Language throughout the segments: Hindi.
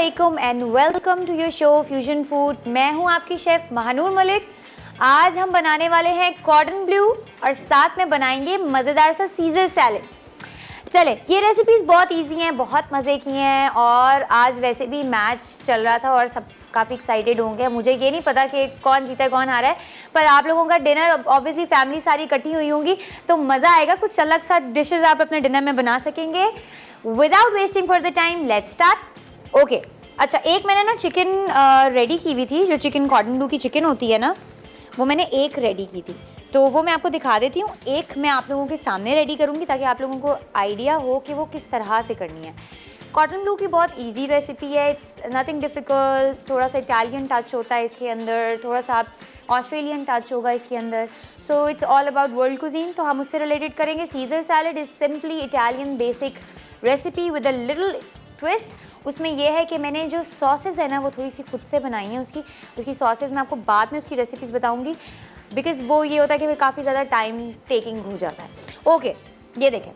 अस्सलामुअलैकुम and welcome to your show fusion food. मैं हूं आपकी शेफ महानूर मलिक। आज हम बनाने वाले हैं कॉर्डन ब्लू और साथ में बनाएंगे मज़ेदार सा सीजर सैलेड। चले, ये रेसिपीज़ बहुत इजी हैं, बहुत मज़े की हैं और आज वैसे भी मैच चल रहा था और सब काफ़ी एक्साइटेड होंगे। मुझे ये नहीं पता कि कौन जीता है कौन हारा है, पर आप लोगों का डिनर ऑब्वियसली फैमिली सारी इकट्ठी हुई होंगी तो मज़ा आएगा। कुछ अलग सा डिशेज़ आप अपने डिनर में बना सकेंगे। Without wasting for the time let's start. Okay, अच्छा, एक मैंने ना चिकन रेडी की हुई थी, जो चिकन कॉर्डन ब्लू की चिकन होती है ना, वो मैंने एक रेडी की थी, तो वो मैं आपको दिखा देती हूँ। एक मैं आप लोगों के सामने रेडी करूँगी ताकि आप लोगों को आइडिया हो कि वो किस तरह से करनी है। कॉर्डन ब्लू की बहुत इजी रेसिपी है, इट्स नथिंग डिफ़िकल्ट। थोड़ा सा इटालियन टच होता है इसके अंदर, थोड़ा सा ऑस्ट्रेलियन टच होगा इसके अंदर। So it's all about world cuisine, तो हम उससे रिलेटेड करेंगे। Scissor salad is simply Italian basic recipe with a little twist. उसमें यह है कि मैंने जो सॉसेस है ना वो थोड़ी सी खुद से बनाई है। उसकी सॉसेस मैं आपको बाद में उसकी रेसिपीज़ बताऊंगी, बिकॉज़ वो ये होता है कि फिर काफ़ी ज़्यादा टाइम टेकिंग हो जाता है। ओके, ये देखें,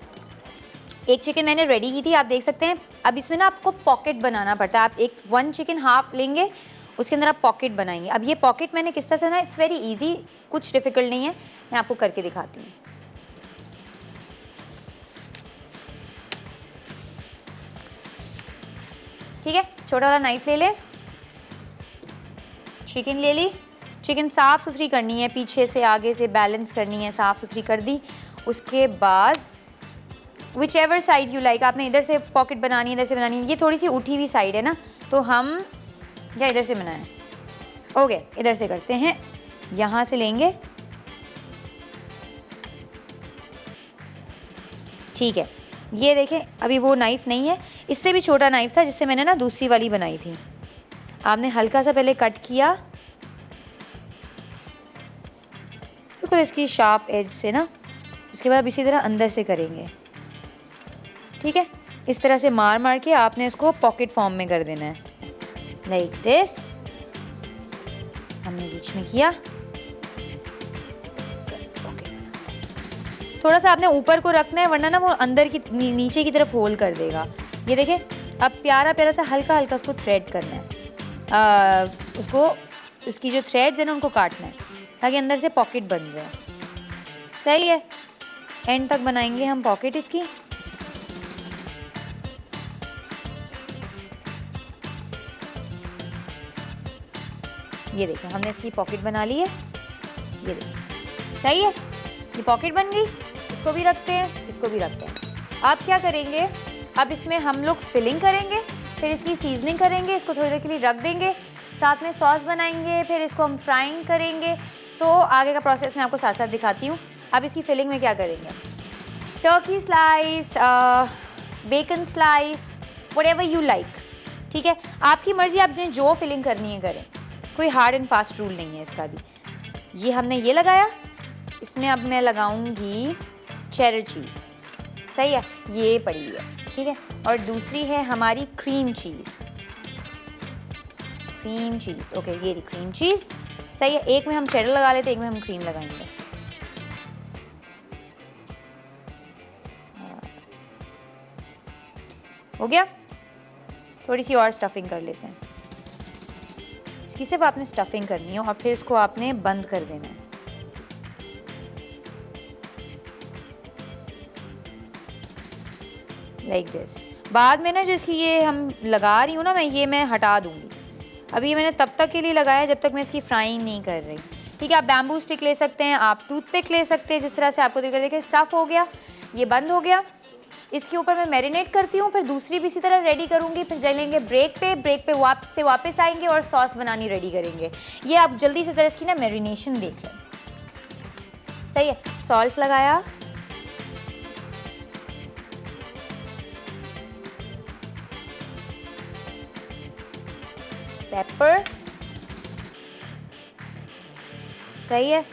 एक चिकन मैंने रेडी की थी, आप देख सकते हैं। अब इसमें ना आपको पॉकेट बनाना पड़ता है। आप वन चिकन हाफ लेंगे, उसके अंदर आप पॉकेट बनाएंगे। अब ये पॉकेट मैंने किस तरह से बनाया, इट्स वेरी ईजी, कुछ डिफ़िकल्ट नहीं है, मैं आपको करके दिखाती हूँ। ठीक है, छोटा वाला नाइफ ले ले, चिकन ले ली। चिकन साफ़ सुथरी करनी है, पीछे से आगे से बैलेंस करनी है, साफ़ सुथरी कर दी। उसके बाद which ever side you like, आपने इधर से पॉकेट बनानी है, इधर से बनानी है। ये थोड़ी सी उठी हुई साइड है ना, तो हम या इधर से बनाएं। ओके, इधर से करते हैं, यहाँ से लेंगे। ठीक है, ये देखें, अभी वो नाइफ़ नहीं है, इससे भी छोटा नाइफ़ था जिससे मैंने ना दूसरी वाली बनाई थी। आपने हल्का सा पहले कट किया, बिल्कुल इसकी शार्प एज से ना। उसके बाद इसी तरह अंदर से करेंगे। ठीक है, इस तरह से मार मार के आपने इसको पॉकेट फॉर्म में कर देना है, लाइक दिस। हमने बीच में किया, थोड़ा सा आपने ऊपर को रखना है वरना ना वो अंदर की नीचे की तरफ होल कर देगा। ये देखें, अब प्यारा प्यारा सा हल्का हल्का उसको थ्रेड करना है। उसकी जो थ्रेड्स हैं ना उनको काटना है ताकि अंदर से पॉकेट बन जाए। सही है, एंड तक बनाएंगे हम पॉकेट इसकी। ये देखें, हमने इसकी पॉकेट बना ली है। ये देखें, सही है, ये पॉकेट बन गई। इसको भी रखते हैं, इसको भी रखते हैं। आप क्या करेंगे, अब इसमें हम लोग फिलिंग करेंगे, फिर इसकी सीजनिंग करेंगे, इसको थोड़ी देर के लिए रख देंगे, साथ में सॉस बनाएंगे, फिर इसको हम फ्राइंग करेंगे। तो आगे का प्रोसेस मैं आपको साथ साथ दिखाती हूँ। अब इसकी फिलिंग में क्या करेंगे, turkey slice, bacon slice, whatever you like. ठीक है, आपकी मर्ज़ी, आपने जो फिलिंग करनी है करें, कोई हार्ड एंड फास्ट रूल नहीं है इसका भी। ये हमने ये लगाया, इसमें अब मैं लगाऊंगी चेडर चीज़। सही है, ये पड़ी है। ठीक है, और दूसरी है हमारी cream cheese. Cream cheese, okay, ये रही क्रीम चीज़। सही है, एक में हम चेडर लगा लेते, एक में हम क्रीम लगाएंगे। हो गया, थोड़ी सी और स्टफिंग कर लेते हैं। इसकी सिर्फ आपने स्टफिंग करनी है और फिर इसको आपने बंद कर देना है। Like this. बाद में ना जो इसकी ये हम लगा रही हूँ ना, मैं हटा दूँगी। अभी ये मैंने तब तक के लिए लगाया जब तक मैं इसकी फ्राइंग नहीं कर रही। ठीक है, आप बैम्बू स्टिक ले सकते हैं, आप टूथपिक ले सकते हैं, जिस तरह से आपको देखिए स्टफ़ हो गया, ये बंद हो गया। इसके ऊपर मैं मैरिनेट करती हूँ, फिर दूसरी भी इसी तरह रेडी करूँगी। फिर चलेंगे ब्रेक पे वापस आएंगे और सॉस बनानी रेडी करेंगे। ये आप जल्दी से ज़रा इसकी ना मैरिनेशन देख लें। सही है, सॉल्ट लगाया, पेपर, सही है,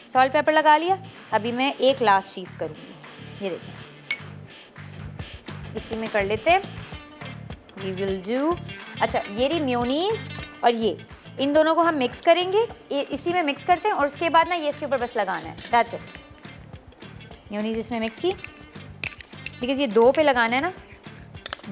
सॉल्ट पेपर लगा लिया। अभी मैं एक लास्ट चीज़ करूँगी, ये देखिए, इसी में कर लेते हैं। वी विल डू, अच्छा, ये रही मेयोनीज़ और ये, इन दोनों को हम मिक्स करेंगे। इसी में मिक्स करते हैं और उसके बाद ना ये इसके ऊपर बस लगाना है, दैट्स इट। मेयोनीज़ इसमें मिक्स की, बिकॉज़ ये दो पे लगाना है ना,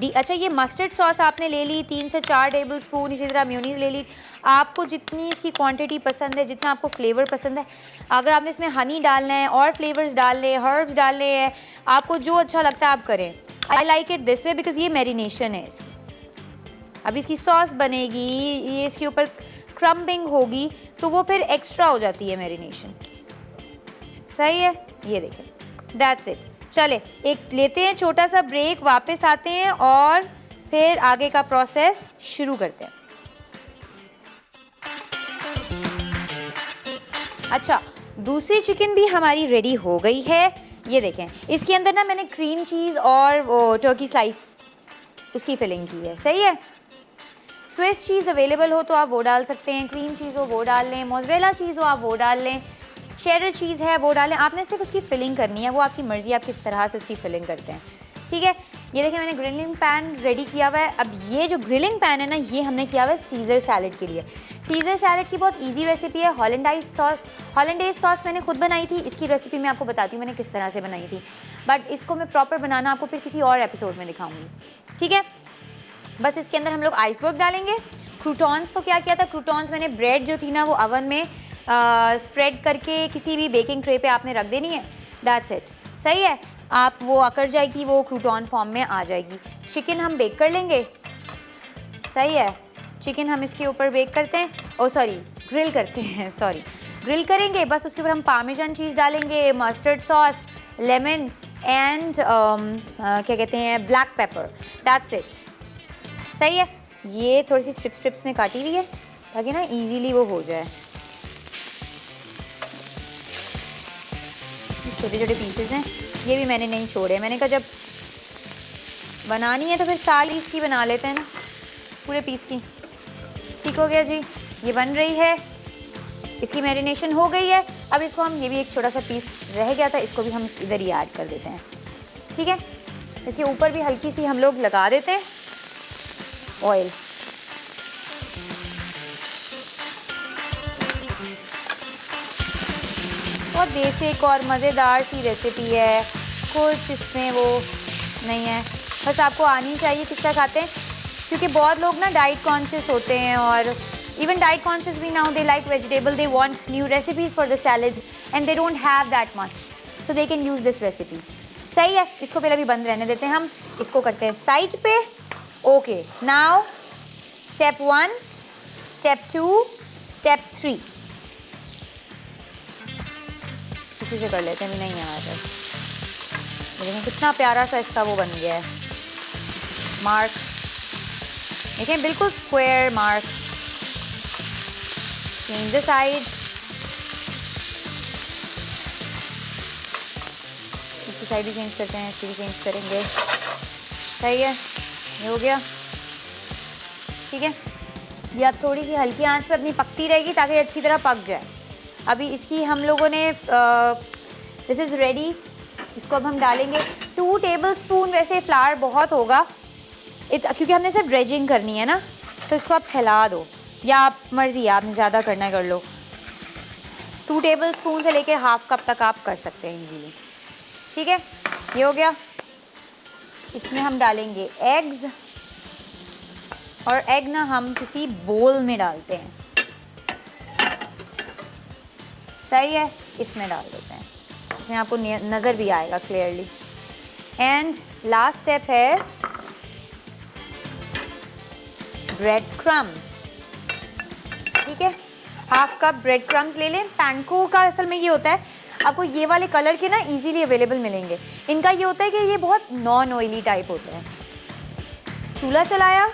अच्छा ये मस्टर्ड सॉस आपने ले ली 3 से 4 टेबल स्पून, इसी तरह म्योनीज़ ले ली। आपको जितनी इसकी क्वांटिटी पसंद है, जितना आपको फ्लेवर पसंद है, अगर आपने इसमें हनी डालना है और फ्लेवर्स डालने हैं, हर्ब्स डालने हैं, आपको जो अच्छा लगता है आप करें। I like it this way because ये मैरिनेशन है इसकी। अब इसकी सॉस बनेगी, ये इसके ऊपर क्रम्बिंग होगी तो वो फिर एक्स्ट्रा हो जाती है मैरिनेशन। सही है, ये देखें, दैट्स इट। चले एक लेते हैं छोटा सा ब्रेक, वापस आते हैं और फिर आगे का प्रोसेस शुरू करते हैं। अच्छा, दूसरी चिकन भी हमारी रेडी हो गई है। ये देखें, इसके अंदर ना मैंने क्रीम चीज़ और वो टर्की स्लाइस उसकी फिलिंग की है। सही है, स्विस चीज़ अवेलेबल हो तो आप वो डाल सकते हैं, क्रीम चीज़ हो वो डाल लें, मोज़रेला चीज़ हो आप वो डाल लें, शेडर चीज़ है वो डालें। आपने सिर्फ उसकी फिलिंग करनी है, वो आपकी मर्ज़ी आप किस तरह से उसकी फिलिंग करते हैं। ठीक है, ये देखिए मैंने ग्रिलिंग पैन रेडी किया हुआ है। अब ये जो ग्रिलिंग पैन है ना, ये हमने किया हुआ है सीज़र सैलड के लिए। सीज़र सैलड की बहुत ईजी रेसिपी है। हॉलैंडाइज सॉस मैंने खुद बनाई थी, इसकी रेसिपी मैं आपको बताती हूँ मैंने किस तरह से बनाई थी, बट इसको मैं प्रॉपर बनाना आपको फिर किसी और एपिसोड में दिखाऊँगी। ठीक है, बस इसके अंदर हम लोग आइसबर्ग डालेंगे। क्रूटॉन्स को क्या किया था, क्रूटॉन्स मैंने ब्रेड जो थी ना वो अवन में स्प्रेड करके किसी भी बेकिंग ट्रे पे आपने रख देनी है। That's it. सही है, आप वो अकड़ जाएगी, वो क्रूटॉन फॉर्म में आ जाएगी। चिकन हम बेक कर लेंगे। सही है, चिकन हम इसके ऊपर बेक करते हैं, ग्रिल करते हैं, ग्रिल करेंगे। बस उसके ऊपर हम पार्मेजान चीज़ डालेंगे, मस्टर्ड सॉस, लेमन एंड क्या कहते हैं, ब्लैक पेपर। That's it. सही है, ये थोड़ी सी स्ट्रिप्स में काटी हुई है ताकि ना इजीली वो हो जाए। छोटे छोटे पीसेस हैं, ये भी मैंने नहीं छोड़े। मैंने कहा जब बनानी है तो फिर साल इसकी बना लेते हैं ना, पूरे पीस की। ठीक हो गया जी, ये बन रही है, इसकी मैरिनेशन हो गई है। अब इसको हम, ये भी एक छोटा सा पीस रह गया था, इसको भी हम इधर ही ऐड कर देते हैं। ठीक है, इसके ऊपर भी हल्की सी हम लोग लगा देते हैं ऑयल। बहुत बेसिक और मज़ेदार सी रेसिपी है, कुछ इसमें वो नहीं है, बस आपको आनी चाहिए किस तरह खाते हैं। क्योंकि बहुत लोग ना डाइट कॉन्शियस होते हैं, और इवन डाइट कॉन्शियस भी now they like vegetable, they want new recipes for the salads and they don't have that much, so they can use this recipe. सही है, इसको पहले अभी बंद रहने देते हैं, हम इसको करते हैं साइड पे। Okay, now step 1, step 2, step 3 इसी से कर लेते हैं। नहीं आ रहा, लेकिन कितना प्यारा सा इसका वो बन गया है मार्क। देखें, बिल्कुल square mark. Change the side, इसकी साइड भी चेंज करते हैं, इसकी भी चेंज करेंगे। सही है, ये हो गया। ठीक है, ये अब थोड़ी सी हल्की आंच पे अपनी पकती रहेगी ताकि अच्छी तरह पक जाए। अभी इसकी हम लोगों ने दिस इज़ रेडी। इसको अब हम डालेंगे 2 टेबल स्पून, वैसे फ्लावर बहुत होगा क्योंकि हमने सिर्फ ड्रेजिंग करनी है ना, तो इसको आप फैला दो, या आप मर्ज़ी है, आपने ज़्यादा करना है कर लो। 2 टेबल स्पून से लेके हाफ कप तक आप कर सकते हैं इजीली। ठीक है, ये हो गया। इसमें हम डालेंगे एग्स, और एग ना हम किसी बोल में डालते हैं। सही है, इसमें डाल देते हैं, इसमें आपको नज़र भी आएगा क्लियरली। एंड लास्ट स्टेप है ब्रेड क्रम्स। ठीक है, हाफ कप ब्रेड क्रम्स ले लें। पैनको का असल में ये होता है, आपको ये वाले कलर के ना इजीली अवेलेबल मिलेंगे। इनका ये होता है कि ये बहुत नॉन ऑयली टाइप होता है। चूल्हा चलाया,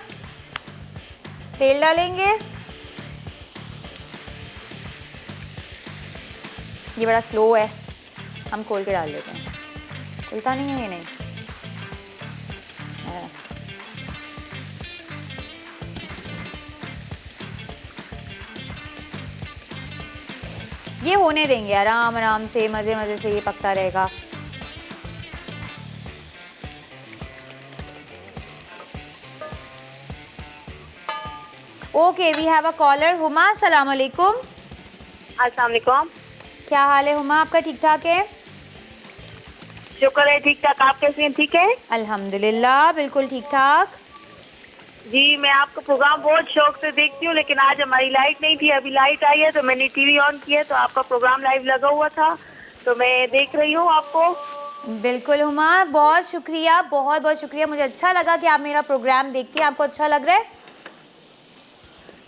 तेल डालेंगे, ये बड़ा स्लो है, हम खोल के डाल देते हैं। खुलता नहीं है ये, नहीं ये होने देंगे आराम आराम से, मज़े मज़े से ये पकता रहेगा। Okay, we have a caller. Huma, अस्सलाम वालेकुम। अस्सलाम वालेकुम। क्या हाल है हुमा, आपका ठीक ठाक है? शुक्र है ठीक ठाक। आप कैसे हैं? ठीक है अल्हम्दुलिल्लाह, बिल्कुल ठीक ठाक। जी। मैं आपका प्रोग्राम बहुत शौक से देखती हूँ, लेकिन आज हमारी लाइट नहीं थी, अभी लाइट आई है तो मैंने टीवी ऑन किया तो आपका प्रोग्राम लाइव लगा हुआ था, तो मैं देख रही हूँ आपको। बिल्कुल हुमा, बहुत शुक्रिया, बहुत बहुत शुक्रिया। मुझे अच्छा लगा कि आप मेरा प्रोग्राम देखती हैं, आपको अच्छा लग रहा है।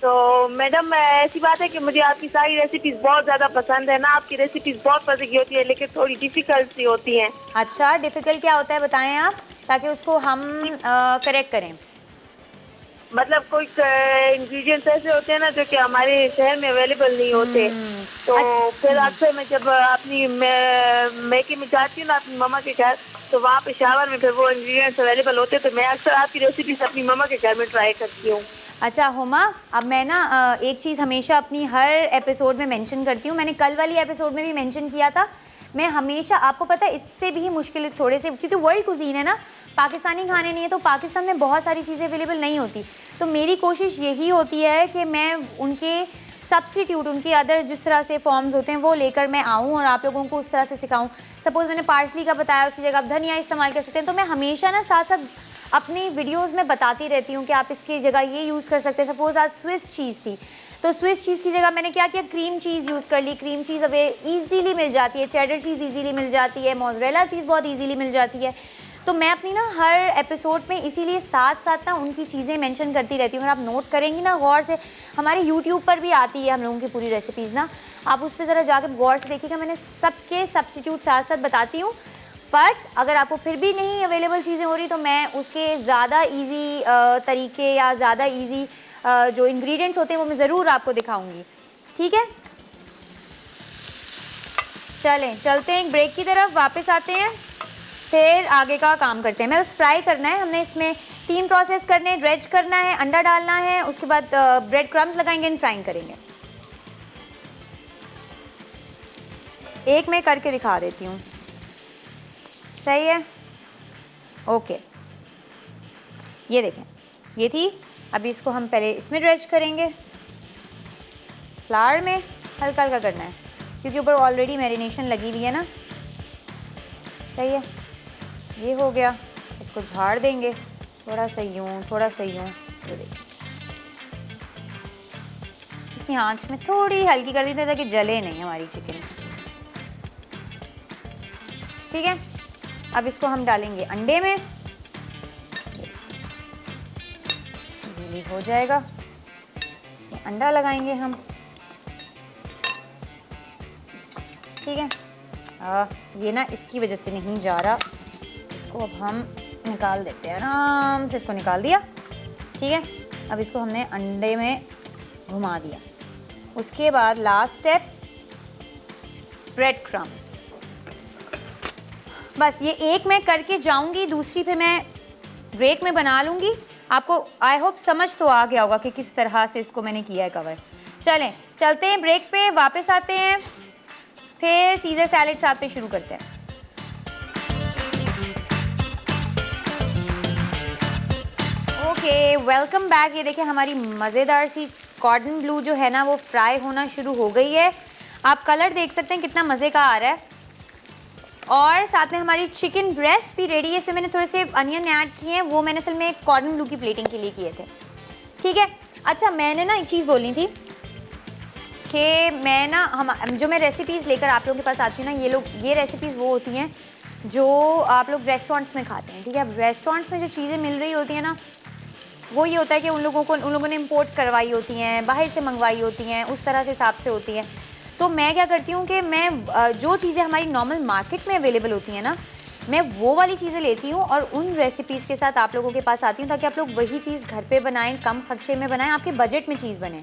तो मैडम ऐसी बात है कि मुझे आपकी सारी रेसिपीज बहुत ज़्यादा पसंद है ना। आपकी रेसिपीज बहुत मजे की होती है, लेकिन थोड़ी डिफिकल्ट सी होती हैं। अच्छा, डिफ़िकल्ट क्या होता है बताएं आप, ताकि उसको हम करेक्ट करें। मतलब कोई इंग्रेडिएंट्स ऐसे होते हैं ना जो कि हमारे शहर में अवेलेबल नहीं होते, तो फिर अक्सर मैं जब अपनी मैके में जाती हूँ ना अपनी मम्मा के घर, तो वहाँ पे शावर में फिर वो इंग्रेडिएंट्स अवेलेबल होते हैं, तो मैं अक्सर आपकी रेसिपीज अपनी मम्मा के घर में ट्राई करती हूँ। अच्छा हुमा, अब मैं ना एक चीज़ हमेशा अपनी हर एपिसोड में मेंशन करती हूँ, मैंने कल वाली एपिसोड में भी मेंशन किया था। मैं हमेशा, आपको पता है इससे भी मुश्किल थोड़े से, क्योंकि वर्ल्ड कुजीन है ना, पाकिस्तानी खाने नहीं है, तो पाकिस्तान में बहुत सारी चीज़ें अवेलेबल नहीं होती। तो मेरी कोशिश यही होती है कि मैं उनके सब्स्टिट्यूट, उनके अदर जिस तरह से फॉर्म्स होते हैं वो लेकर मैं आऊँ और आप लोगों को उस तरह से सिखाऊँ। सपोज़ मैंने पार्सली का बताया, उसकी जगह आप धनिया इस्तेमाल कर सकते हैं। तो मैं हमेशा ना साथ साथ अपनी वीडियोस में बताती रहती हूँ कि आप इसकी जगह ये यूज़ कर सकते हैं। सपोज़ आज स्विस चीज़ थी, तो स्विस चीज़ की जगह मैंने क्या किया, क्रीम चीज़ यूज़ कर ली। क्रीम चीज़ अब ईजीली मिल जाती है, चेडर चीज़ ईजीली मिल जाती है, मोज़रेला चीज़ बहुत ईजीली मिल जाती है। तो मैं अपनी ना हर एपिसोड में इसीलिए साथ साथ ना उनकी चीज़ें मेंशन करती रहती हूँ। अगर आप नोट करेंगी ना गौर से, हमारे यूट्यूब पर भी आती है हम लोगों की पूरी रेसिपीज़ ना, आप उस पर ज़रा जाकर गौर से देखिएगा, मैंने सबके सब्स्टिट्यूट साथ साथ बताती हूँ। बट अगर आपको फिर भी नहीं अवेलेबल चीज़ें हो रही, तो मैं उसके ज़्यादा ईजी तरीके या ज़्यादा ईजी जो इंग्रेडिएंट्स होते हैं वो मैं ज़रूर आपको दिखाऊंगी। ठीक है, चलें चलते हैं एक ब्रेक की तरफ, वापस आते हैं, फिर आगे का काम करते हैं। मैं बस फ्राई करना है, हमने इसमें 3 प्रोसेस करने हैं। ड्रेज करना है, अंडा डालना है, उसके बाद ब्रेड क्रम्स लगाएंगे एंड फ्राइंग करेंगे। एक मैं करके दिखा देती हूँ, सही है? ओके, ये देखें, ये थी। अभी इसको हम पहले इसमें ड्रेज करेंगे, फ्लावर में हल्का हल्का करना है, क्योंकि ऊपर ऑलरेडी मैरिनेशन लगी हुई है ना। सही है, ये हो गया। इसको झाड़ देंगे, थोड़ा सा यूँ, थोड़ा सा यूँ। ये देखिए, इसकी आंच में थोड़ी हल्की कर दी थी ताकि जले नहीं हमारी चिकन। ठीक है, अब इसको हम डालेंगे अंडे में, इजीली हो जाएगा। इसमें अंडा लगाएंगे हम। ठीक है, ये ना इसकी वजह से नहीं जा रहा, इसको अब हम निकाल देते हैं, आराम से इसको निकाल दिया। ठीक है, अब इसको हमने अंडे में घुमा दिया। उसके बाद लास्ट स्टेप, ब्रेड क्रम्स। बस ये एक मैं करके जाऊंगी, दूसरी फिर मैं ब्रेक में बना लूँगी। आपको आई होप समझ तो आ गया होगा कि किस तरह से इसको मैंने किया है कवर। चलें चलते हैं ब्रेक पे, वापस आते हैं, फिर सीजर सैलेड साथ पे शुरू करते हैं। Okay, welcome back. ये देखिए हमारी मज़ेदार सी कॉर्डन ब्लू जो है ना वो फ्राई होना शुरू हो गई है। आप कलर देख सकते हैं कितना मज़े का आ रहा है। और साथ में हमारी चिकन ब्रेस्ट भी रेडी है। इसमें मैंने थोड़े से अनियन ऐड किए हैं, वो मैंने असल में कॉर्डन ब्लू की प्लेटिंग के लिए किए थे। ठीक है, अच्छा मैंने ना एक चीज़ बोलनी थी कि मैं ना जो मैं रेसिपीज़ लेकर आप लोगों के पास आती हूँ ना, ये रेसिपीज़ वो होती हैं जो आप लोग रेस्टोरेंट्स में खाते हैं। ठीक है, अब रेस्टोरेंट्स में जो चीज़ें मिल रही होती हैं ना, वो ये होता है कि उन लोगों ने इम्पोर्ट करवाई होती हैं, बाहर से मंगवाई होती हैं, उस तरह से हिसाब से होती हैं। तो मैं क्या करती हूँ कि मैं जो चीज़ें हमारी नॉर्मल मार्केट में अवेलेबल होती हैं ना, मैं वो वाली चीज़ें लेती हूँ और उन रेसिपीज़ के साथ आप लोगों के पास आती हूँ, ताकि आप लोग वही चीज़ घर पे बनाएं, कम खर्चे में बनाएं, आपके बजट में चीज़ बने।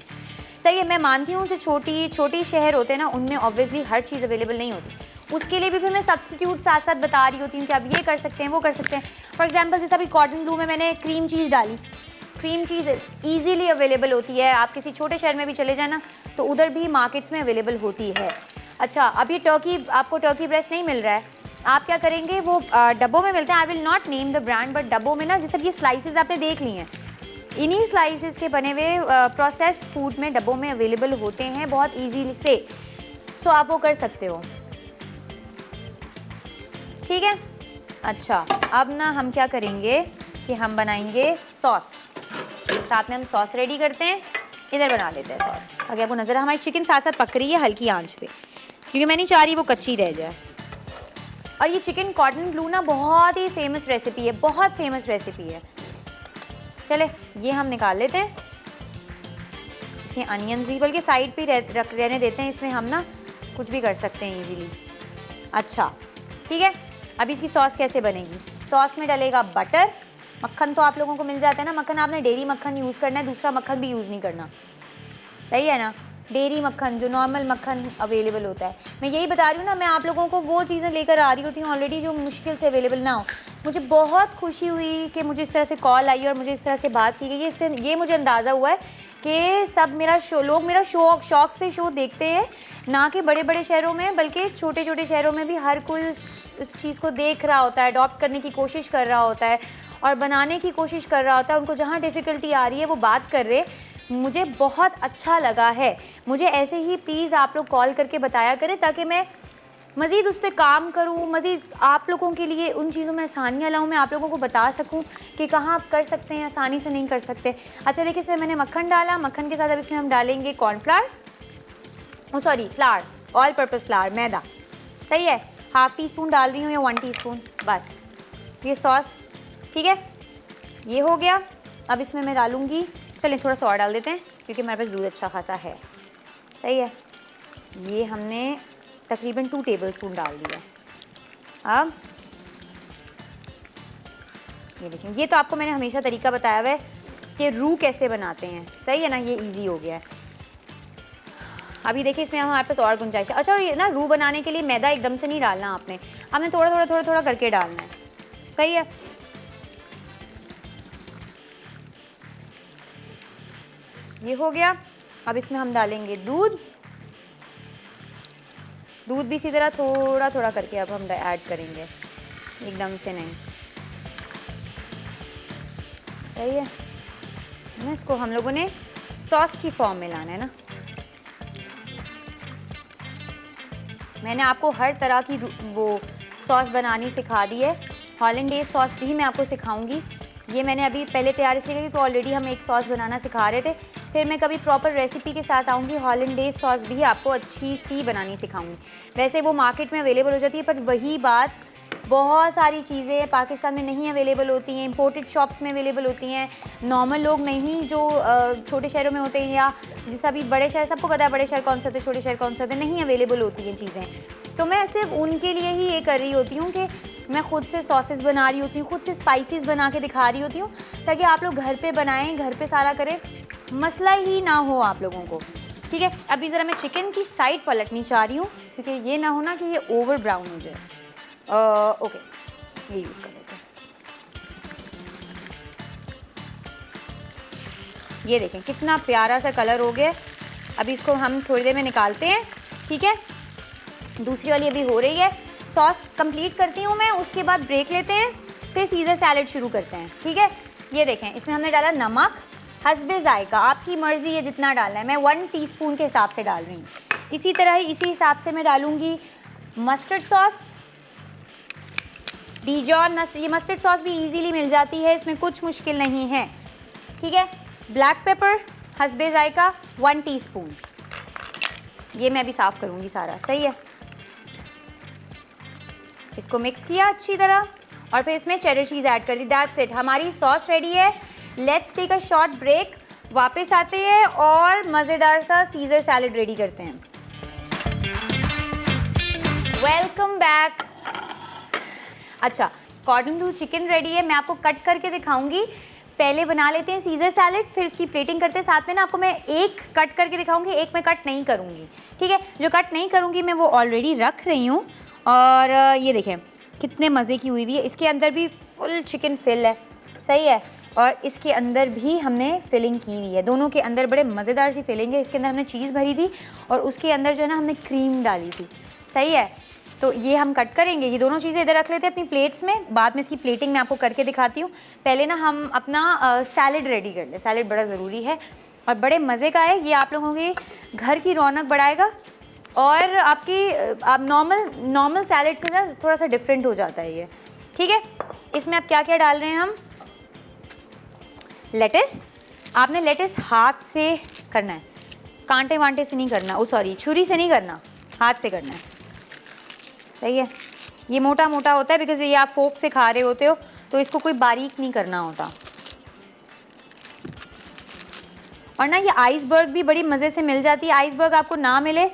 सही है, मैं मानती हूँ जो छोटी शहर होते हैं ना, उनमें ऑब्वियसली हर चीज़ अवेलेबल नहीं होती। उसके लिए भी फिर मैं सब्स्टिट्यूट साथ साथ बता रही होती हूँ कि आप ये कर सकते हैं, वो कर सकते हैं। फॉर एग्जाम्पल जैसे अभी कॉर्डन ब्लू में मैंने क्रीम चीज़ डाली। क्रीम चीज़ ईजीली अवेलेबल होती है, आप किसी छोटे शहर में भी चले जाए ना तो उधर भी मार्केट्स में अवेलेबल होती है। अच्छा, अभी आपको टर्की ब्रेस्ट नहीं मिल रहा है, आप क्या करेंगे, वो डब्बों में मिलते हैं। I will not name the brand, but डब्बों में ना, जैसे ये स्लाइसेस आपने देख ली हैं, इन्हीं स्लाइसेस के बने हुए प्रोसेस्ड फूड में डब्बों में अवेलेबल होते हैं बहुत ईजी से। सो आप वो कर सकते हो। ठीक है, अच्छा, अब ना हम क्या करेंगे कि हम बनाएंगे सॉस। साथ में हम सॉस रेडी करते हैं। इधर बना लेते हैं सॉस। अगर आपको नज़र, हमारी चिकन साथ साथ पक रही है हल्की आंच पे, क्योंकि मैं नहीं चाह रही वो कच्ची रह जाए। और ये चिकन कॉर्डन ब्लू ना बहुत ही फेमस रेसिपी है, बहुत फेमस रेसिपी है। चले ये हम निकाल लेते हैं। इसके अनियंस भी बल्कि साइड पे रहने देते हैं, इसमें हम ना कुछ भी कर सकते हैं इजीली। अच्छा ठीक है, अब इसकी सॉस कैसे बनेगी? सॉस में डलेगा बटर, मक्खन तो आप लोगों को मिल जाता है ना, मक्खन आपने डेयरी मक्खन यूज़ करना है, दूसरा मक्खन भी यूज़ नहीं करना, सही है ना? डेयरी मक्खन जो नॉर्मल मक्खन अवेलेबल होता है। मैं यही बता रही हूँ ना, मैं आप लोगों को वो चीज़ें लेकर आ रही होती हूँ ऑलरेडी जो मुश्किल से अवेलेबल ना हो। मुझे बहुत खुशी हुई कि मुझे इस तरह से कॉल आई और मुझे इस तरह से बात की गई। इससे ये मुझे अंदाज़ा हुआ है कि सब लोग मेरा शौक से शो देखते हैं, ना कि बड़े बड़े शहरों में बल्कि छोटे छोटे शहरों में भी हर कोई इस चीज़ को देख रहा होता है, अडॉप्ट करने की कोशिश कर रहा होता है और बनाने की कोशिश कर रहा होता है। उनको जहाँ डिफ़िकल्टी आ रही है वो बात कर रहे। मुझे बहुत अच्छा लगा है। मुझे ऐसे ही प्लीज़ आप लोग कॉल करके बताया करें ताकि मैं मज़ीद उस पर काम करूँ, मज़ीद आप लोगों के लिए उन चीज़ों में आसानियाँ लाऊँ, मैं आप लोगों को बता सकूँ कि कहाँ आप कर सकते हैं, आसानी से नहीं कर सकते। अच्छा देखिए, इसमें मैंने मक्खन डाला, मक्खन के साथ अब इसमें हम डालेंगे cornflour, flour, all purpose flour, मैदा, सही है। हाफ़ टी स्पून डाल रही हूँ या 1 टीस्पून, बस। ये सॉस ठीक है, ये हो गया। अब इसमें मैं डालूँगी, चलें थोड़ा सा और डाल देते हैं क्योंकि हमारे पास दूध अच्छा खासा है, सही है। ये हमने तकरीबन 2 टेबलस्पून डाल दिया। अब ये देखें, ये तो आपको मैंने हमेशा तरीका बताया हुआ है कि रू कैसे बनाते हैं, सही है ना, ये इजी हो गया है। अभी देखिए इसमें हमारे पास और गुंजाइश है। अच्छा, ये ना रू बनाने के लिए मैदा एकदम से नहीं डालना आपने थोड़ा करके डालना है, सही है। ये हो गया। अब इसमें हम डालेंगे दूध भी इसी तरह थोड़ा करके अब हम ऐड करेंगे, एकदम से नहीं, सही है ना। इसको हम लोगों ने सॉस की फॉर्म में लाना है ना। मैंने आपको हर तरह की वो सॉस बनानी सिखा दी है। हॉलैंडेज़ सॉस भी मैं आपको सिखाऊंगी। ये मैंने अभी पहले तैयार इसलिए क्योंकि ऑलरेडी हम एक सॉस बनाना सिखा रहे थे। फिर मैं कभी प्रॉपर रेसिपी के साथ आऊँगी, हॉलैंडेज़ सॉस भी आपको अच्छी सी बनानी सिखाऊंगी। वैसे वो मार्केट में अवेलेबल हो जाती है, पर वही बात, बहुत सारी चीज़ें पाकिस्तान में नहीं अवेलेबल होती हैं, इंपोर्टेड शॉप्स में अवेलेबल होती हैं। नॉर्मल लोग नहीं जो छोटे शहरों में होते हैं या जैसा अभी बड़े शहर, सबको पता है बड़े शहर कौन से होते हैं, छोटे शहर कौन से होते हैं, नहीं अवेलेबल होती हैं चीज़ें। तो मैं सिर्फ उनके लिए ही ये कर रही होती हूँ कि मैं खुद से सॉसेस बना रही होती हूँ, खुद से स्पाइसेस बना के दिखा रही होती हूँ ताकि आप लोग घर पे बनाएं, घर पे सारा करें, मसला ही ना हो आप लोगों को, ठीक है। अभी ज़रा मैं चिकन की साइड पलटनी चाह रही हूँ क्योंकि ये ना हो ना कि ये ओवर ब्राउन हो जाए। ओके, ये यूज़ कर लेते हैं। ये देखें कितना प्यारा सा कलर हो गया। अभी इसको हम थोड़ी देर में निकालते हैं, ठीक है। दूसरी वाली अभी हो रही है। सॉस कंप्लीट करती हूँ मैं, उसके बाद ब्रेक लेते हैं, फिर सीज़र सैलेड शुरू करते हैं, ठीक है। ये देखें इसमें हमने डाला नमक, हस्बे जायका, आपकी मर्ज़ी है जितना डालना है। मैं 1 टीस्पून के हिसाब से डाल रही हूँ। इसी तरह ही इसी हिसाब से मैं डालूँगी मस्टर्ड सॉस, डीजॉन ये मस्टर्ड सॉस भी इजीली मिल जाती है, इसमें कुछ मुश्किल नहीं है, ठीक है। ब्लैक पेपर, हस्बे जायका 1 टीस्पून, ये मैं अभी साफ़ करूँगी सारा, सही है। इसको मिक्स किया अच्छी तरह और फिर इसमें चेडर चीज़ ऐड कर दी। दैट्स इट, हमारी सॉस रेडी है। Let's take a short break, वापस आते हैं और मज़ेदार सा सीज़र सैलेड रेडी करते हैं। Welcome back. अच्छा, कॉर्डन ब्लू चिकन रेडी है, मैं आपको कट करके दिखाऊंगी। पहले बना लेते हैं सीज़र सैलेड, फिर इसकी प्लेटिंग करते हैं। साथ में ना आपको मैं एक कट करके दिखाऊंगी, एक मैं कट नहीं करूंगी, ठीक है। जो कट नहीं करूंगी मैं वो ऑलरेडी रख रही हूँ। और ये देखें कितने मज़े की हुई हुई है। इसके अंदर भी फुल चिकन फिल है, सही है। और इसके अंदर भी हमने फिलिंग की हुई है, दोनों के अंदर बड़े मज़ेदार सी फिलिंग है। इसके अंदर हमने चीज़ भरी थी और उसके अंदर जो है ना हमने क्रीम डाली थी, सही है। तो ये हम कट करेंगे, ये दोनों चीज़ें इधर रख लेते हैं अपनी प्लेट्स में, बाद में इसकी प्लेटिंग मैं आपको करके दिखाती हूँ। पहले ना हम अपना सैलेड रेडी कर लें, सैलेड बड़ा ज़रूरी है और बड़े मज़े का है। ये आप लोगों के घर की रौनक बढ़ाएगा और आपकी आप नॉर्मल सैलेड से ना थोड़ा सा डिफरेंट हो जाता है ये। ठीक है, इसमें अब क्या क्या डाल रहे हैं हम? लेटिस। आपने लेटिस हाथ से करना है, कांटे वांटे से नहीं करना, सॉरी छुरी से नहीं करना, हाथ से करना है। सही है, ये मोटा मोटा होता है बिकॉज ये आप फोक से खा रहे होते हो, तो इसको कोई बारीक नहीं करना होता। और ना ये आइसबर्ग भी बड़ी मज़े से मिल जाती है। आइसबर्ग आपको ना मिले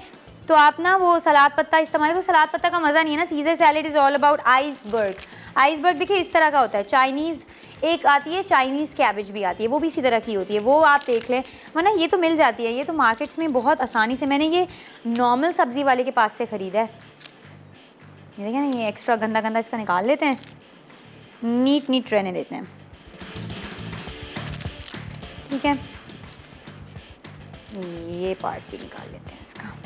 तो आप ना वो सलाद पत्ता इस्तेमाल करो। सलाद पत्ता का मज़ा नहीं है ना, scissor salad is all about iceberg. Iceberg देखिए इस तरह का होता है, चाइनीज़ एक आती है, चाइनीज़ कैबेज भी आती है, वो भी इसी तरह की होती है, वो आप देख लें, वरना ये तो मिल जाती है, ये तो मार्केट्स में बहुत आसानी से। मैंने ये नॉर्मल सब्ज़ी वाले के पास से ख़रीदा है। ये देखें ना, ये एक्स्ट्रा गंदा गंदा इसका निकाल लेते हैं, नीट नीट रहने देते हैं। ठीक है, ये पार्ट भी निकाल लेते हैं इसका।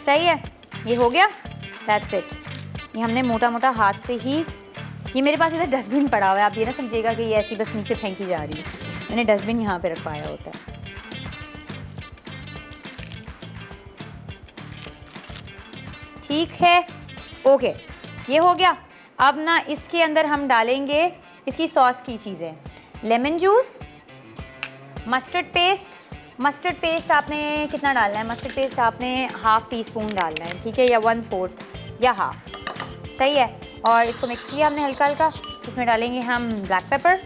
सही है, ये हो गया, दैट्स इट। ये हमने मोटा मोटा हाथ से ही, ये मेरे पास इधर डस्टबिन पड़ा हुआ है, आप ये ना समझिएगा कि ये ऐसी बस नीचे फेंकी जा रही है, मैंने डस्टबिन यहाँ पे रखवाया होता है। ठीक है, ओके, ये हो गया। अब ना इसके अंदर हम डालेंगे इसकी सॉस की चीज़ें, lemon juice, mustard paste. Mustard paste आपने कितना डालना है? मस्टर्ड पेस्ट आपने हाफ़ टी स्पून डालना है, ठीक है, या 1/4 या हाफ, सही है। और इसको मिक्स किया हमने हल्का हल्का। इसमें डालेंगे हम black pepper,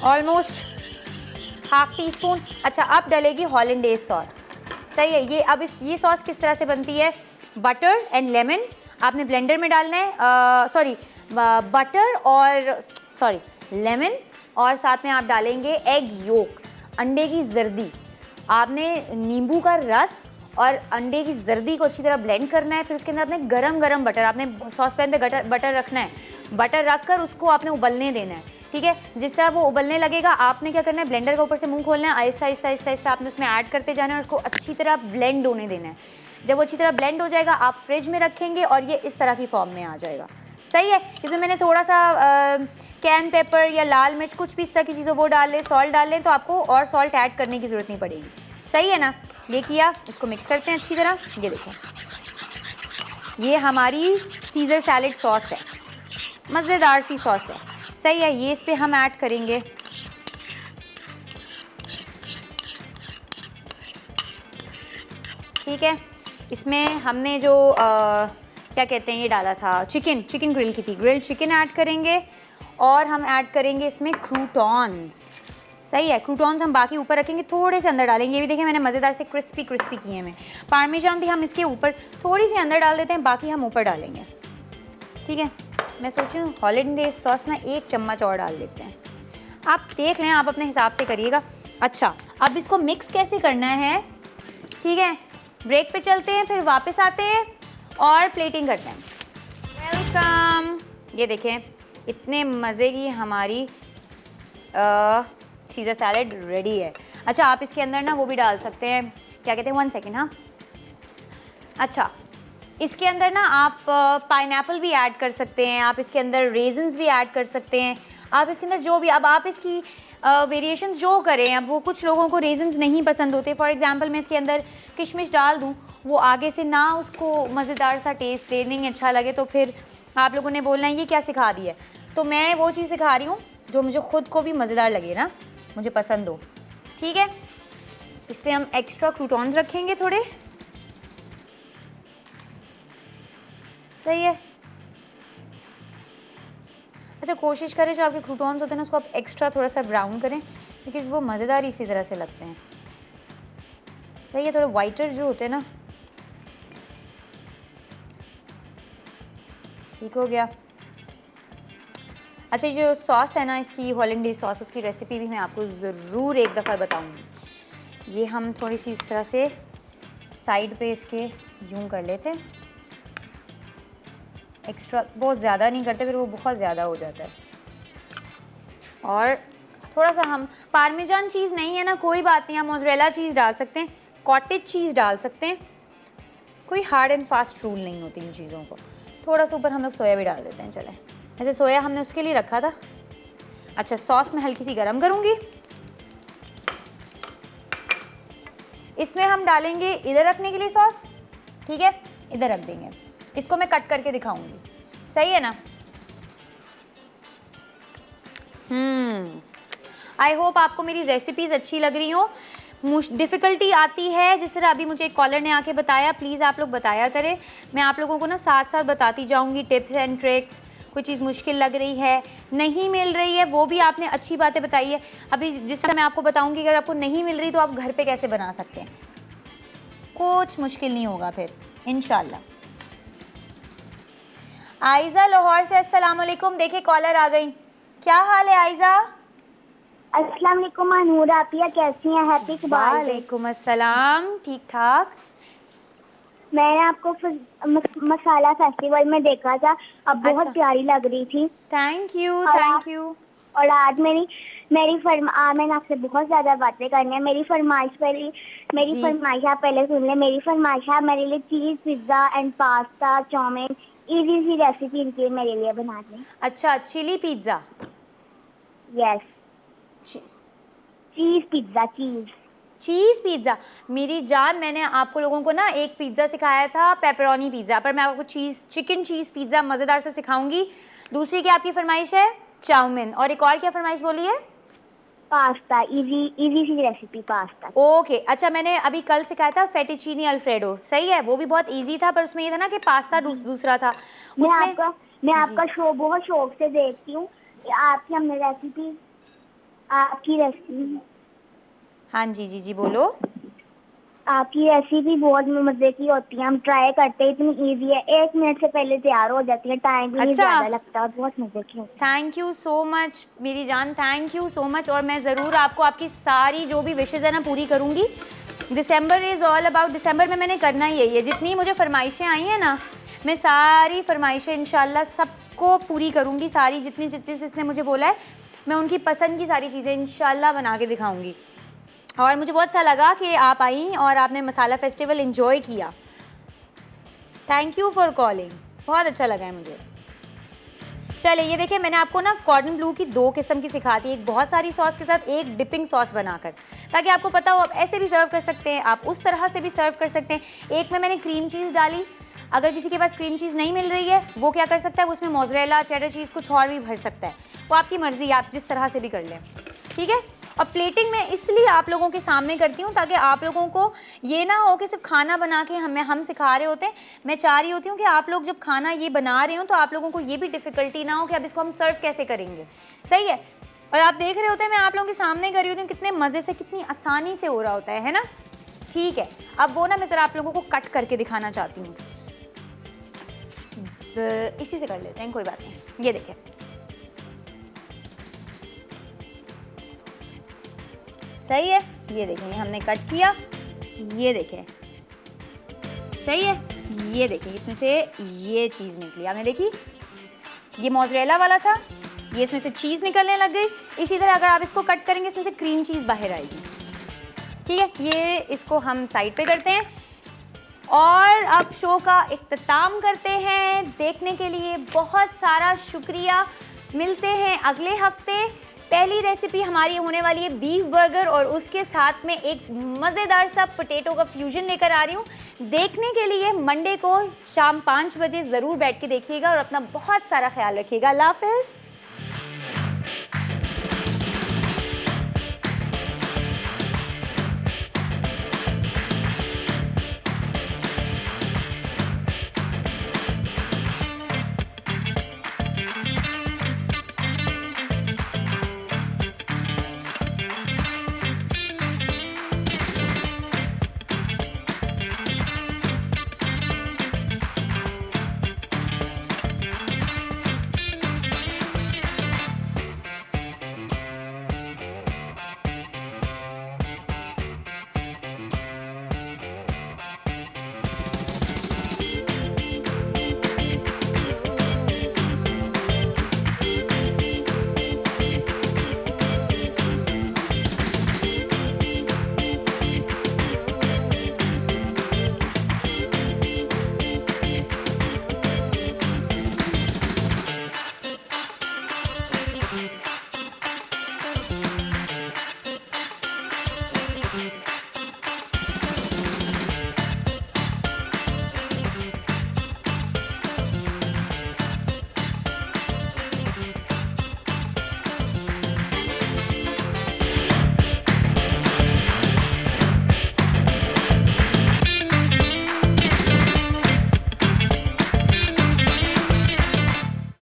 almost half tea spoon. अच्छा, अब डलेगी हॉलैंडेज़ सॉस, सही है। ये अब ये सॉस किस तरह से बनती है? बटर एंड लेमन आपने ब्लेंडर में डालना है, सॉरी बटर और लेमन, और साथ में आप डालेंगे एग योक्स, अंडे की जर्दी। आपने नींबू का रस और अंडे की जर्दी को अच्छी तरह ब्लेंड करना है। फिर उसके अंदर आपने गरम गरम बटर, आपने सॉस पैन पे बटर रखना है, बटर रख कर उसको आपने उबलने देना है, ठीक है। जिस तरह वो उबलने लगेगा आपने क्या करना है, ब्लेंडर के ऊपर से मुंह खोलना है, आहिस्ता आहिस्ता आहिस्ता आहिस्ता आपने उसमें ऐड करते जाना है और उसको अच्छी तरह ब्लेंड होने देना है। जब वो अच्छी तरह ब्लेंड हो जाएगा आप फ्रिज में रखेंगे और ये इस तरह की फॉर्म में आ जाएगा, सही है। इसमें मैंने थोड़ा सा कैन पेपर या लाल मिर्च, कुछ भी इस तरह की चीज़ों वो डाल लें, सॉल्ट डाल लें, तो आपको और सॉल्ट ऐड करने की ज़रूरत नहीं पड़ेगी, सही है ना। ये किया, इसको मिक्स करते हैं अच्छी तरह। ये देखो, ये हमारी सीजर सैलेड सॉस है, मज़ेदार सी सॉस है, सही है। ये इस पर हम ऐड करेंगे, ठीक है। इसमें हमने जो क्या कहते हैं, ये डाला था चिकन ग्रिल की थी, ग्रिल्ड चिकन ऐड करेंगे। और हम ऐड करेंगे इसमें क्रूटॉन्स, सही है। क्रूटॉन्स हम बाकी ऊपर रखेंगे, थोड़े से अंदर डालेंगे। ये भी देखें मैंने मज़ेदार से क्रिस्पी किए हैं। पार्मेजान भी हम इसके ऊपर थोड़ी सी अंदर डाल देते हैं, बाकी हम ऊपर डालेंगे, ठीक है। मैं सोच रही हूँ हॉलैंडेज़ सॉस ना 1 चम्मच और डाल देते हैं, आप देख लें, आप अपने हिसाब से करिएगा। अच्छा, अब इसको मिक्स कैसे करना है, ठीक है। ब्रेक पे चलते हैं, फिर वापस आते हैं और प्लेटिंग करते हैं। वेलकम। ये देखें, इतने मज़े की हमारी सीजर सैलेड रेडी है। अच्छा, आप इसके अंदर ना वो भी डाल सकते हैं, क्या कहते हैं, 1 सेकेंड, हाँ। अच्छा, इसके अंदर ना आप पाइनएप्पल भी ऐड कर सकते हैं, आप इसके अंदर रेजन्स भी ऐड कर सकते हैं, आप इसके अंदर जो भी, अब आप इसकी वेरिएशंस जो करें। अब वो कुछ लोगों को रेजन्स नहीं पसंद होते, फॉर एग्जांपल मैं इसके अंदर किशमिश डाल दूं, वो आगे से ना उसको मज़ेदार सा टेस्ट दे, नहीं अच्छा लगे तो फिर आप लोगों ने बोलना है ये क्या सिखा दी है। तो मैं वो चीज़ सिखा रही हूँ जो मुझे ख़ुद को भी मज़ेदार लगे ना, मुझे पसंद हो, ठीक है। इस पर हम एक्स्ट्रा क्रूटॉन्स रखेंगे थोड़े, सही है। अच्छा, कोशिश करें जो आपके क्रूटॉन्स होते हैं ना उसको आप एक्स्ट्रा थोड़ा सा ब्राउन करें, बिकॉज़ वो मज़ेदार इसी तरह से लगते हैं, सही है। थोड़े वाइटर जो होते हैं ना, ठीक हो गया। अच्छा, जो सॉस है ना इसकी, हॉलैंडेज़ सॉस, उसकी रेसिपी भी मैं आपको ज़रूर एक दफ़ा बताऊंगी। ये हम थोड़ी सी इस तरह से साइड पे इसके यूं कर लेते हैं, एक्स्ट्रा बहुत ज़्यादा नहीं करते, फिर वो बहुत ज़्यादा हो जाता है। और थोड़ा सा हम पार्मेजान चीज़ नहीं है ना, कोई बात नहीं, हम मोज़रेला चीज़ डाल सकते हैं, कॉटेज चीज़ डाल सकते हैं, कोई हार्ड एंड फास्ट रूल नहीं होती इन चीज़ों को। थोड़ा सा ऊपर हम लोग सोया भी डाल देते हैं, चले, ऐसे सोया हमने उसके लिए रखा था। अच्छा, सॉस में हल्की सी गरम करूँगी, इसमें हम डालेंगे इधर रखने के लिए सॉस, ठीक है। इधर रख देंगे। इसको मैं कट करके दिखाऊंगी, सही है ना? आई होप आपको मेरी रेसिपीज़ अच्छी लग रही हो। डिफ़िकल्टी आती है, जिस तरह अभी मुझे एक कॉलर ने आके बताया, प्लीज़ आप लोग बताया करें। मैं आप लोगों को ना साथ साथ बताती जाऊंगी टिप्स एंड ट्रिक्स। कोई चीज़ मुश्किल लग रही है, नहीं मिल रही है, वो भी आपने अच्छी बातें बताई है। अभी जिस तरह मैं आपको बताऊंगी, अगर आपको नहीं मिल रही तो आप घर पे कैसे बना सकते हैं, कुछ मुश्किल नहीं होगा फिर इंशाल्लाह। आयज़ा लाहौर से अस्सलाम वालेकुम। देखे कॉलर आ गई। क्या हाल है आयज़ा? अस्सलाम वालेकुम अनूर, आपिया कैसी हैं? हैप्पी इकबाल। वालेकुम अस्सलाम, ठीक ठाक। मैंने आपको मसाला फेस्टिवल में देखा था, अब बहुत अच्छा। प्यारी लग रही थी। थैंक यू और थैंक यू। और आज मैंने आपसे बहुत ज़्यादा बातें करनी है। मेरी जी। फरमाइश आप पहले सुन लें। मेरी फरमाइश है मेरे लिए cheese pizza and pasta chowmein easy सी रेसिपी इनकी मेरे लिए बना दें। अच्छा, chilli pizza. Yes, cheese pizza, cheese pizza. मेरी जान, मैंने आपको लोगों को ना एक पिज़्ज़ा सिखाया था, पेपरोनी पिज़्ज़ा, पर मैं आपको चिकन चीज़ पिज़्ज़ा मज़ेदार से सिखाऊंगी। दूसरी क्या आपकी फरमाइश है? चाउमीन। और एक और क्या फरमाइश बोली है? पास्ता, इजी सी रेसिपी पास्ता। ओके, अच्छा, मैंने अभी कल सिखाया था फेटिचीनी अल्फ्रेडो, सही है? वो भी बहुत इजी था, पर उसमें ये था ना कि पास्ता दूसरा था उसमें। मैं आपका शो बहुत शौक से देखती हूँ। आपकी रेसिपी हाँ जी बोलो। आपकी रेसिपी बहुत मजे की होती है, हम ट्राई करते हैं, इतनी इजी है, 1 मिनट से पहले तैयार हो जाती है, टाइम भी नहीं अच्छा। ज़्यादा लगता और बहुत मजे की होती है। थैंक यू सो मच मेरी जान, थैंक यू सो मच। और मैं ज़रूर आपको आपकी सारी जो भी विशेज़ है ना पूरी करूँगी। दिसंबर इज़ ऑल अबाउट, दिसंबर में मैंने करना ही यही है। जितनी मुझे फरमाइशें आई हैं ना, मैं सारी फरमाइशें इंशाल्लाह सबको पूरी करूँगी। सारी जितनी चीज़ इसने मुझे बोला है, मैं उनकी पसंद की सारी चीज़ें इंशाल्लाह बना के दिखाऊँगी। और मुझे बहुत अच्छा लगा कि आप आई और आपने मसाला फेस्टिवल एंजॉय किया। थैंक यू फॉर कॉलिंग, बहुत अच्छा लगा है मुझे। चलिए, ये देखिए, मैंने आपको ना कॉर्डन ब्लू की 2 किस्म की सिखा दी, एक बहुत सारी सॉस के साथ, एक डिपिंग सॉस बनाकर, ताकि आपको पता हो आप ऐसे भी सर्व कर सकते हैं, आप उस तरह से भी सर्व कर सकते हैं। एक में मैंने क्रीम चीज़ डाली, अगर किसी के पास क्रीम चीज़ नहीं मिल रही है वो क्या कर सकता है, उसमें मोज़रेला, चेडर चीज़ कुछ और भी भर सकता है, वो आपकी मर्ज़ी, आप जिस तरह से भी कर लें, ठीक है। और प्लेटिंग मैं इसलिए आप लोगों के सामने करती हूँ ताकि आप लोगों को ये ना हो कि सिर्फ खाना बना के हम सिखा रहे होते हैं। मैं चाह रही होती हूँ कि आप लोग जब खाना ये बना रहे हो तो आप लोगों को ये भी डिफ़िकल्टी ना हो कि अब इसको हम सर्व कैसे करेंगे, सही है। और आप देख रहे होते हैं मैं आप लोगों के सामने कर रही होती हूँ, कितने मज़े से, कितनी आसानी से हो रहा होता है ना, ठीक है। अब वो ना मैं ज़रा आप लोगों को कट करके दिखाना चाहती हूँ, इसी से कर लेते हैं, कोई बात नहीं। ये देखें, सही है, ये देखें, हमने कट किया, ये देखें, सही है, ये देखें, इसमें से ये चीज़ निकली, आपने देखी, ये मोज़रेला वाला था, ये इसमें से चीज़ निकलने लग गई। इसी तरह अगर आप इसको कट करेंगे इसमें से क्रीम चीज़ बाहर आएगी, ठीक है। ये इसको हम साइड पे करते हैं और अब शो का इख्तिताम करते हैं। देखने के लिए बहुत सारा शुक्रिया, मिलते हैं अगले हफ्ते। पहली रेसिपी हमारी होने वाली है बीफ बर्गर और उसके साथ में एक मज़ेदार सा पोटैटो का फ्यूजन लेकर आ रही हूँ। देखने के लिए मंडे को शाम 5 बजे ज़रूर बैठ के देखिएगा और अपना बहुत सारा ख्याल रखिएगा। अल्लाह हाफ़िज़। Thank you.